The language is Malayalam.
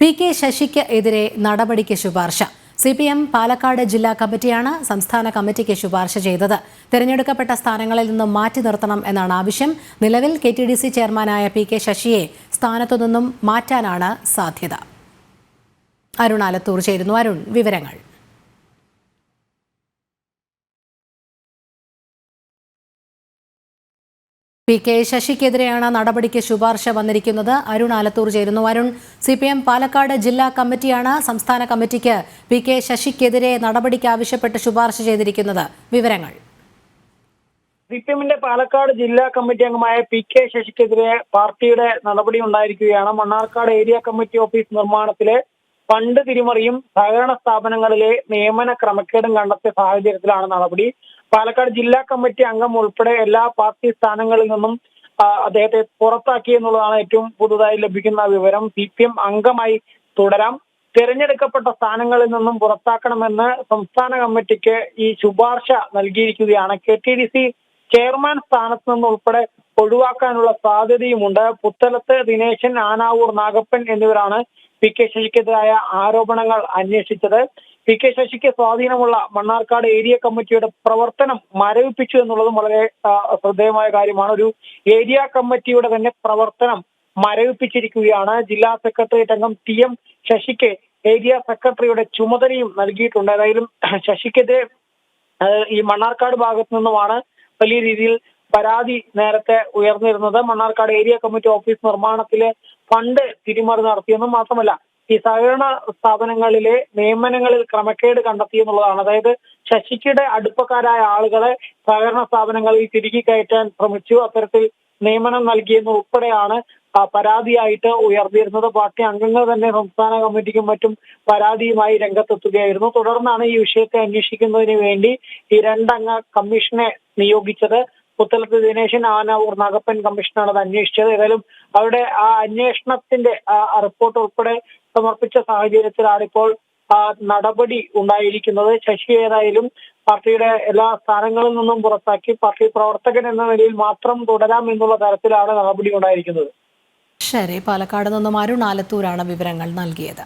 പി.കെ. ശശിക്ക് എതിരെ നടപടിക്ക് ശുപാർശ. CPM പാലക്കാട് ജില്ലാ കമ്മിറ്റിയാണ് സംസ്ഥാന കമ്മിറ്റിക്ക് ശുപാർശ ചെയ്തത്. തിരഞ്ഞെടുക്കപ്പെട്ട സ്ഥാനങ്ങളിൽ നിന്നും മാറ്റി നിർത്തണം എന്നാണ് ആവശ്യം. നിലവിൽ KTDC ചെയർമാനായ പി.കെ. ശശിയെ സ്ഥാനത്തു നിന്നും മാറ്റാനാണ് സാധ്യത. അരുൺ ആലത്തൂർ ചേരുന്നു. അരുൺ, വിവരങ്ങൾ. പി.കെ. ശശിക്കെതിരെയാണ് നടപടിക്ക് ശുപാർശ വന്നിരിക്കുന്നത്. അരുൺ ആലത്തൂർ ചേരുന്നു. അരുൺ, CPM പാലക്കാട് ജില്ലാ കമ്മിറ്റിയാണ് സംസ്ഥാന കമ്മിറ്റിക്ക് പി.കെ. ശശിക്കെതിരെ നടപടിക്ക് ആവശ്യപ്പെട്ട് ശുപാർശ ചെയ്തിരിക്കുന്നത്. വിവരങ്ങൾ. CPMന്റെ പാലക്കാട് ജില്ലാ കമ്മിറ്റി അംഗമായ പി.കെ. ശശിക്കെതിരെ പാർട്ടിയുടെ നടപടി ഉണ്ടായിരിക്കുകയാണ്. മണ്ണാർക്കാട് ഏരിയ കമ്മിറ്റി ഓഫീസ് നിർമ്മാണത്തിലെ ഫണ്ട് തിരിമറിയും സഹകരണ സ്ഥാപനങ്ങളിലെ നിയമന ക്രമക്കേടും കണ്ടെത്തിയ സാഹചര്യത്തിലാണ് നടപടി. പാലക്കാട് ജില്ലാ കമ്മിറ്റി അംഗം ഉൾപ്പെടെ എല്ലാ പാർട്ടി സ്ഥാനങ്ങളിൽ നിന്നും അദ്ദേഹത്തെ പുറത്താക്കി എന്നുള്ളതാണ് ഏറ്റവും പുതുതായി ലഭിക്കുന്ന വിവരം. CPM അംഗമായി തുടരാം, തിരഞ്ഞെടുക്കപ്പെട്ട സ്ഥാനങ്ങളിൽ നിന്നും പുറത്താക്കണമെന്ന് സംസ്ഥാന കമ്മിറ്റിക്ക് ഈ ശുപാർശ നൽകിയിരിക്കുകയാണ്. KTDC ചെയർമാൻ സ്ഥാനത്ത് നിന്ന് ഉൾപ്പെടെ ഒഴിവാക്കാനുള്ള സാധ്യതയുമുണ്ട്. പുത്തലത്ത് ദിനേശൻ, ആനാവൂർ നാഗപ്പൻ എന്നിവരാണ് പി.കെ. ശശിക്കെതിരായ ആരോപണങ്ങൾ അന്വേഷിച്ചത്. പി.കെ. ശശിക്ക് സ്വാധീനമുള്ള മണ്ണാർക്കാട് ഏരിയ കമ്മിറ്റിയുടെ പ്രവർത്തനം മരവിപ്പിച്ചു എന്നുള്ളതും വളരെ ശ്രദ്ധേയമായ കാര്യമാണ്. ഒരു ഏരിയ കമ്മിറ്റിയുടെ തന്നെ പ്രവർത്തനം മരവിപ്പിച്ചിരിക്കുകയാണ്. ജില്ലാ സെക്രട്ടേറിയറ്റ് അംഗം TM ശശിക്ക് ഏരിയ സെക്രട്ടറിയുടെ ചുമതലയും നൽകിയിട്ടുണ്ട്. ഏതായാലും ശശിക്കെതിരെ ഈ മണ്ണാർക്കാട് ഭാഗത്തു നിന്നുമാണ് വലിയ രീതിയിൽ പരാതി നേരത്തെ ഉയർന്നിരുന്നത്. മണ്ണാർക്കാട് ഏരിയ കമ്മിറ്റി ഓഫീസ് നിർമ്മാണത്തിലെ ഫണ്ട് തിരിമറി നടത്തിയെന്നും മാത്രമല്ല ഈ സഹകരണ സ്ഥാപനങ്ങളിലെ നിയമനങ്ങളിൽ ക്രമക്കേട് കണ്ടെത്തിയെന്നുള്ളതാണ്. അതായത് ശശിയുടെ അടുപ്പക്കാരായ ആളുകളെ സഹകരണ സ്ഥാപനങ്ങളിൽ തിരികെ കയറ്റാൻ ശ്രമിച്ചു, അത്തരത്തിൽ നിയമനം നൽകിയെന്ന് ഉൾപ്പെടെയാണ് പരാതിയായിട്ട് ഉയർന്നിരുന്നത്. പാർട്ടി അംഗങ്ങൾ തന്നെ സംസ്ഥാന കമ്മിറ്റിക്കും മറ്റും പരാതിയുമായി രംഗത്തെത്തുകയായിരുന്നു. തുടർന്നാണ് ഈ വിഷയത്തെ അന്വേഷിക്കുന്നതിന് വേണ്ടി ഈ രണ്ടംഗ കമ്മീഷനെ നിയോഗിച്ചത്. പുത്തലത്ത് ദിനേശൻ, ആനാവൂർ നാഗപ്പൻ കമ്മീഷനാണ് അത് അന്വേഷിച്ചത്. ഏതായാലും അവരുടെ ആ അന്വേഷണത്തിന്റെ റിപ്പോർട്ട് ഉൾപ്പെടെ സമർപ്പിച്ച സാഹചര്യത്തിലാണ് ഇപ്പോൾ നടപടി ഉണ്ടായിരിക്കുന്നത്. ശശി ഏതായാലും പാർട്ടിയുടെ എല്ലാ സ്ഥാനങ്ങളിൽ നിന്നും പുറത്താക്കി പാർട്ടി പ്രവർത്തകൻ എന്ന നിലയിൽ മാത്രം തുടരാം എന്നുള്ള തരത്തിലാണ് നടപടി ഉണ്ടായിരിക്കുന്നത്. ശരി, പാലക്കാട് നിന്നും അരുൺ ആലത്തൂരാണ് വിവരങ്ങൾ നൽകിയത്.